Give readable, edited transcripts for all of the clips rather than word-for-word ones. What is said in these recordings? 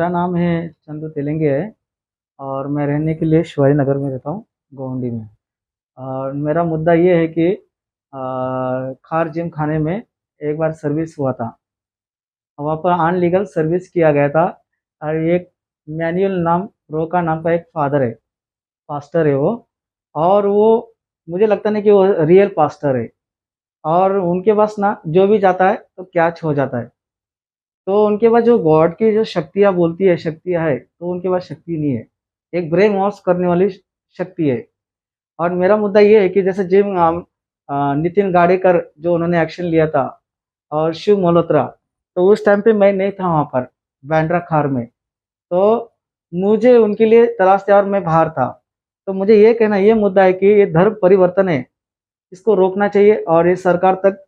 मेरा नाम है चंदू तेलंगे है और मैं रहने के लिए शिवाजी नगर में रहता हूँ, गोवंडी में। और मेरा मुद्दा ये है कि खार जिम खाने में एक बार सर्विस हुआ था। वहाँ पर अनलीगल सर्विस किया गया था और एक मैनुअल नाम रोका नाम का एक फादर है, पास्टर है वो। और वो मुझे लगता नहीं कि वो रियल पास्टर है। और उनके पास ना जो भी जाता है तो कैच हो जाता है। तो उनके पास जो गॉड की जो शक्तियाँ बोलती है शक्तियाँ है, तो उनके पास शक्ति नहीं है। एक ब्रेन वॉश करने वाली शक्ति है। और मेरा मुद्दा ये है कि जैसे नितिन गाडेकर जो उन्होंने एक्शन लिया था, और शिव मल्होत्रा, तो उस टाइम पे मैं नहीं था वहाँ पर बैंड्रा खार में। तो मुझे उनके लिए तलाश थी और मैं बाहर था। तो मुझे ये कहना, ये मुद्दा है कि ये धर्म परिवर्तन है, इसको रोकना चाहिए और ये सरकार तक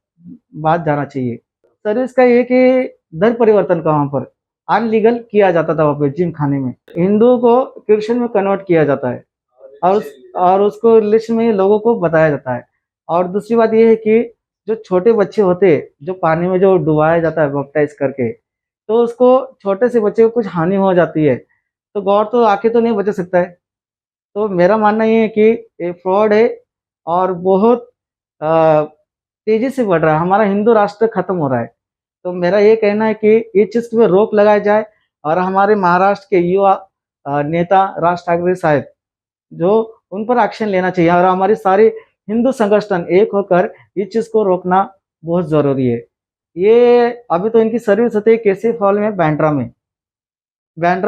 बात जाना चाहिए। सर इसका ये कि धर्म परिवर्तन का वहाँ पर अनलीगल किया जाता था, वहाँ पे जिम खाने में हिंदुओं को क्रिश्चियन में कन्वर्ट किया जाता है और उसको लिस्ट में लोगों को बताया जाता है। और दूसरी बात ये है कि जो छोटे बच्चे होते हैं, जो पानी में जो डुबाया जाता है बैप्टाइज करके, तो उसको छोटे से बच्चे को कुछ हानि हो जाती है, तो गौर तो आके तो नहीं बचा सकता है। तो मेरा मानना ये है कि ये फ्रॉड है और बहुत अ, तेजी से बढ़ रहा है। हमारा हिंदू राष्ट्र खत्म हो रहा है। तो मेरा ये कहना है कि ये चीज़ पे रोक लगाई जाए और हमारे महाराष्ट्र के युवा नेता राज ठाकरे साहब, जो उन पर एक्शन लेना चाहिए और हमारी सारी हिंदू संगठन एक होकर इस चीज़ को रोकना बहुत ज़रूरी है। ये अभी तो इनकी सर्विस होती है केसी फॉल में, बैंड्रा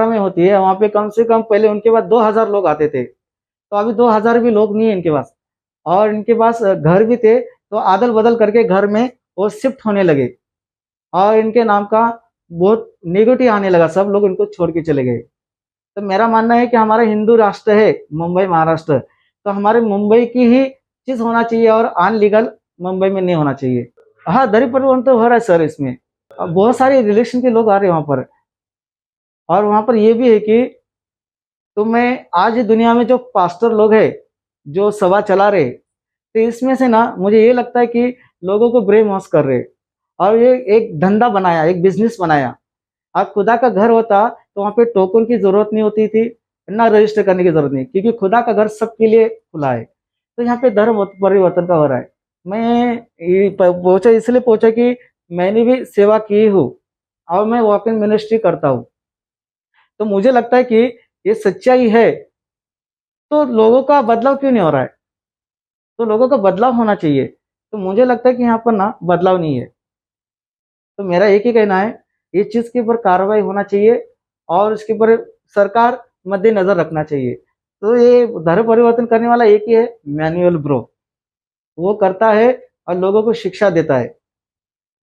में होती है। वहाँ पे कम से कम पहले उनके पास 2000 लोग आते थे, तो अभी 2000 भी लोग नहीं है इनके पास। और इनके पास घर भी थे, तो आदल बदल करके घर में वो शिफ्ट होने लगे और इनके नाम का बहुत नेगेटिव आने लगा, सब लोग इनको छोड़ के चले गए। तो मेरा मानना है कि हमारा हिंदू राष्ट्र है मुंबई महाराष्ट्र, तो हमारे मुंबई की ही चीज होना चाहिए और अनलीगल मुंबई में नहीं होना चाहिए। हाँ, दरी परिवहन तो हो रहा है सर इसमें। अब बहुत सारे रिलेशन के लोग आ रहे हैं वहाँ पर। और वहाँ पर ये भी है कि तो मैं आज दुनिया में जो पास्टर लोग हैं जो सभा चला रहे, तो इसमें से ना मुझे ये लगता है कि लोगों को ब्रेन वॉश कर रहे और ये एक धंधा बनाया, एक बिजनेस बनाया। अब खुदा का घर होता तो वहाँ पे टोकन की जरूरत नहीं होती थी, ना रजिस्टर करने की जरूरत नहीं, क्योंकि खुदा का घर सबके लिए खुला है। तो यहाँ पे धर्म परिवर्तन का हो रहा है। मैं पहुंचा, इसलिए पहुंचा कि मैंने भी सेवा की हूँ और मैं वॉक इन मिनिस्ट्री करता हूँ। तो मुझे लगता है कि ये सच्चाई है, तो लोगों का बदलाव क्यों नहीं हो रहा है? तो लोगों का बदलाव होना चाहिए। तो मुझे लगता है कि यहाँ पर ना बदलाव नहीं है। तो मेरा एक ही कहना है, इस चीज़ के ऊपर कार्रवाई होना चाहिए और इसके ऊपर सरकार मद्देनजर रखना चाहिए। तो ये धर्म परिवर्तन करने वाला एक ही है, मैनुअल ब्रो। वो करता है और लोगों को शिक्षा देता है।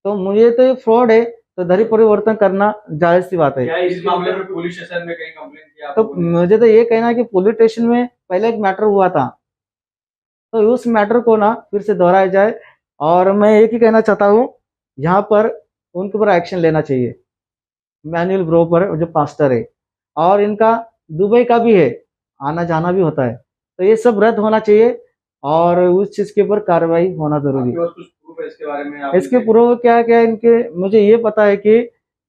तो मुझे तो ये फ्रॉड है, तो धर्म परिवर्तन करना जायज सी बात है। क्या इस मामले में पुलिस स्टेशन में कहीं कंप्लेंट किया तो आप लोगों ने? मुझे तो ये कहना है कि पुलिस स्टेशन में पहले एक मैटर हुआ था, तो उस मैटर को ना फिर से दोहराया जाए। और मैं एक ही कहना चाहता हूँ, यहाँ पर उनके ऊपर एक्शन लेना चाहिए, मैनुअल ब्रो पर जो पास्टर है। और इनका दुबई का भी है, आना जाना भी होता है। तो ये सब रद्द होना चाहिए और उस चीज़ के ऊपर कार्रवाई होना जरूरी आपके है। पास कुछ प्रूफ है इसके बारे में? आप इसके प्रूफ क्या क्या इनके, मुझे ये पता है कि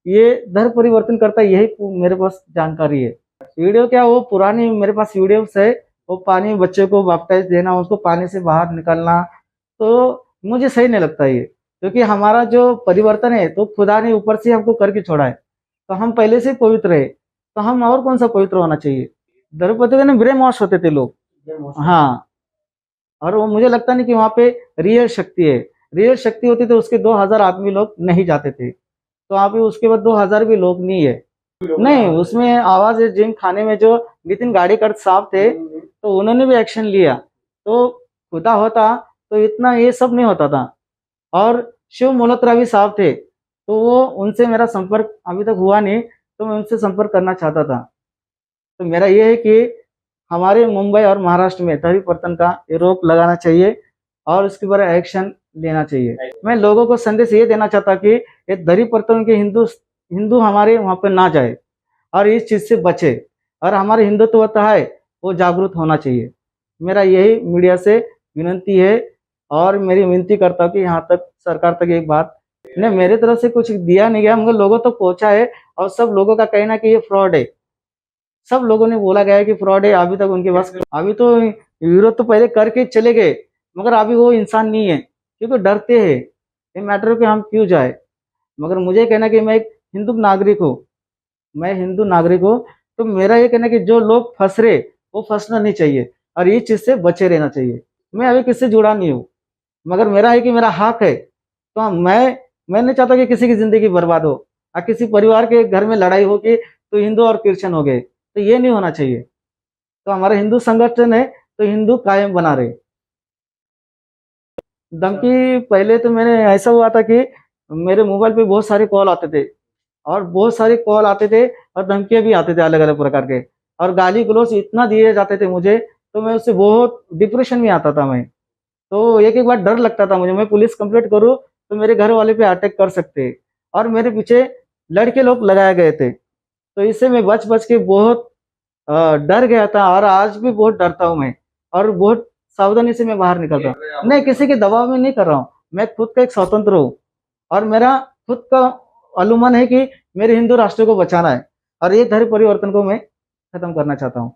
ये धर्म परिवर्तन करता है, यही मेरे पास जानकारी है। वीडियो क्या, वो पुरानी मेरे पास वीडियोस है। वो पानी में बच्चे को बैप्टाइज देना, उसको पानी से बाहर निकलना, तो मुझे सही नहीं लगता ये। क्योंकि हमारा जो परिवर्तन है तो खुदा ने ऊपर से हमको करके छोड़ा है, तो हम पहले से पवित्र है, तो हम और कौन सा पवित्र होना चाहिए? धर्म परिवर्तन ब्रेन वॉश होते थे लोग। हाँ, और वो मुझे लगता नहीं कि वहाँ पे रियल शक्ति है। रियल शक्ति होती तो उसके 2000 आदमी लोग नहीं जाते थे, तो वहाँ पे उसके बाद 2000 भी लोग नहीं है। नहीं, उसमें आवाज जिम खाने में जो नितिन गाडेकर साहब थे, तो उन्होंने भी एक्शन लिया। तो खुदा होता तो इतना ये सब नहीं होता था। और शिव मल्होत्रा भी साहब थे, तो वो उनसे मेरा संपर्क अभी तक हुआ नहीं, तो मैं उनसे संपर्क करना चाहता था। तो मेरा ये है कि हमारे मुंबई और महाराष्ट्र में धर्म परिवर्तन का ये रोक लगाना चाहिए और उसके ऊपर एक्शन लेना चाहिए। मैं लोगों को संदेश ये देना चाहता कि ये धर्म परिवर्तन के हिंदू हिंदू हमारे वहाँ पे ना जाए और इस चीज़ से बचे, और हमारे हिंदुत्वता है वो जागरूक होना चाहिए। मेरा यही मीडिया से विनती है और मेरी विनती करता हूँ कि यहाँ तक सरकार तक एक बात नहीं, मेरे तरफ से कुछ दिया नहीं गया, मगर लोगों तक पहुंचा है। और सब लोगों का कहना है कि ये फ्रॉड है। सब लोगों ने बोला गया है कि फ्रॉड है। अभी तक उनके पास, अभी तो विरोध तो पहले करके चले गए, मगर अभी वो इंसान नहीं है, क्योंकि डरते हैं ये मैटर पे हम क्यों जाए। मगर मुझे कहना है कि मैं एक हिंदू नागरिक हूँ, मैं हिंदू नागरिक हूँ, तो मेरा ये कहना है कि जो लोग फंस रहे वो फंसना नहीं चाहिए, और ये चीज से बचे रहना चाहिए। मैं अभी किससे जुड़ा नहीं हूँ, मगर मेरा है कि मेरा हक है। तो मैं नहीं चाहता कि किसी की जिंदगी बर्बाद हो, और किसी परिवार के घर में लड़ाई हो कि तो हिंदू और क्रिश्चियन हो गए, तो ये नहीं होना चाहिए। तो हमारा हिंदू संगठन है, तो हिंदू कायम बना रहे। धमकी पहले तो मैंने ऐसा हुआ था कि मेरे मोबाइल पे बहुत सारे कॉल आते थे, और बहुत सारे कॉल आते थे, और धमकियां भी आते थे अलग अलग प्रकार के, और गाली गलौज इतना दिए जाते थे मुझे, तो मैं उससे बहुत डिप्रेशन में आता था मैं। तो एक एक बार डर लगता था मुझे, मैं पुलिस कंप्लेंट करूँ तो मेरे घर वाले पे अटैक कर सकते, और मेरे पीछे लड़के लोग लगाए गए थे। तो इससे मैं बच बच के बहुत डर गया था, और आज भी बहुत डरता हूँ मैं, और बहुत सावधानी से मैं बाहर निकलता हूँ। नहीं, किसी के दबाव में नहीं कर रहा हूँ, मैं खुद का एक स्वतंत्र हूँ, और मेरा खुद का अनुमान है कि मेरे हिंदू राष्ट्र को बचाना है, और ये धर्म परिवर्तन को मैं खत्म करना चाहता हूँ।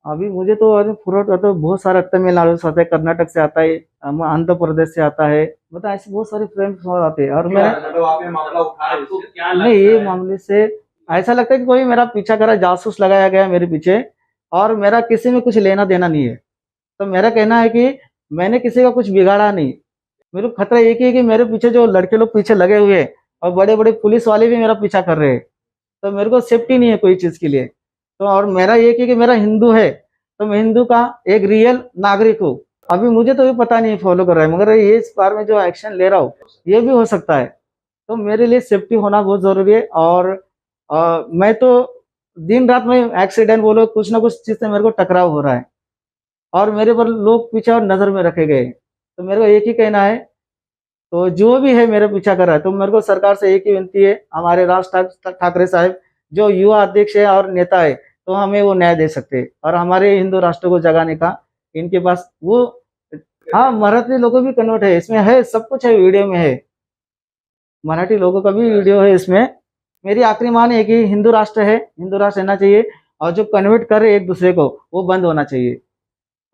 अभी मुझे तो अभी फ्रॉड तो बहुत सारा तमिलनाडु से आता है, कर्नाटक से आता है, आंध्र प्रदेश से आता है, मतलब ऐसे बहुत सारे फ्रेंड्स और आते हैं। और मैं, मतलब आप ये मामला उठा रहे आपको हो, क्या नहीं, लगता ये है? मामले से ऐसा लगता है कि कोई मेरा पीछा कर रहा है, जासूस लगाया गया है मेरे पीछे, और मेरा किसी में कुछ लेना देना नहीं है। तो मेरा कहना है कि मैंने किसी का कुछ बिगाड़ा नहीं। मेरे को खतरा एक ही है कि मेरे पीछे जो लड़के लोग पीछे लगे हुए हैं, और बड़े बड़े पुलिस वाले भी मेरा पीछा कर रहे हैं, तो मेरे को सेफ्टी नहीं है कोई चीज के लिए। तो और मेरा ये कि मेरा हिंदू है, तो मैं हिंदू का एक रियल नागरिक हूँ। अभी मुझे तो भी पता नहीं फॉलो कर रहा है, मगर ये इस बार में जो एक्शन ले रहा हूँ ये भी हो सकता है। तो मेरे लिए सेफ्टी होना बहुत जरूरी है। और मैं तो दिन रात में एक्सीडेंट बोलो, कुछ ना कुछ चीज से मेरे को टकराव हो रहा है, और मेरे पर लोग पीछे और नजर में रखे गए। तो मेरे को एक ही कहना है, तो जो भी है मेरा पीछा कर रहा है, तो मेरे को सरकार से एक ही विनती है, हमारे राज ठाकरे साहब जो युवा अध्यक्ष है और नेता है, तो हमें वो न्याय दे सकते हैं, और हमारे हिंदू राष्ट्र को जगाने का इनके पास वो, हाँ, मराठी लोगों भी कन्वर्ट है, इसमें है, सब कुछ है, वीडियो में है, मराठी लोगों का भी वीडियो है इसमें। मेरी आखिरी मान है कि हिंदू राष्ट्र है, हिंदू राष्ट्र रहना चाहिए, और जो कन्वर्ट कर रहे एक दूसरे को वो बंद होना चाहिए।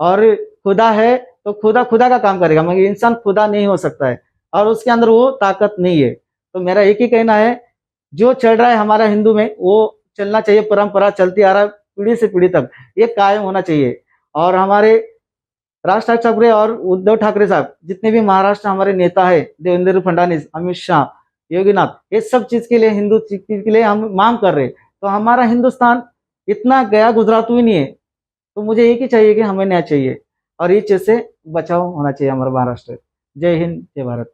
और खुदा है तो खुदा खुदा का काम करेगा, मगर इंसान खुदा नहीं हो सकता है, और उसके अंदर वो ताकत नहीं है। तो मेरा एक ही कहना है, जो चल रहा है हमारा हिंदू में वो चलना चाहिए, परंपरा चलती आ रहा है पीढ़ी से पीढ़ी तक, ये कायम होना चाहिए। और हमारे राज ठाकरे और उद्धव ठाकरे साहब, जितने भी महाराष्ट्र हमारे नेता है, देवेंद्र फडणवीस, अमित शाह, योगीनाथ, ये सब चीज के लिए, हिंदू चीज के लिए हम मांग कर रहे हैं। तो हमारा हिंदुस्तान इतना गया गुजरात ही नहीं है, तो मुझे एक ही चाहिए कि हमें न्याय चाहिए, और ये चीज से बचाव होना चाहिए हमारा महाराष्ट्र। जय हिंद, जय भारत।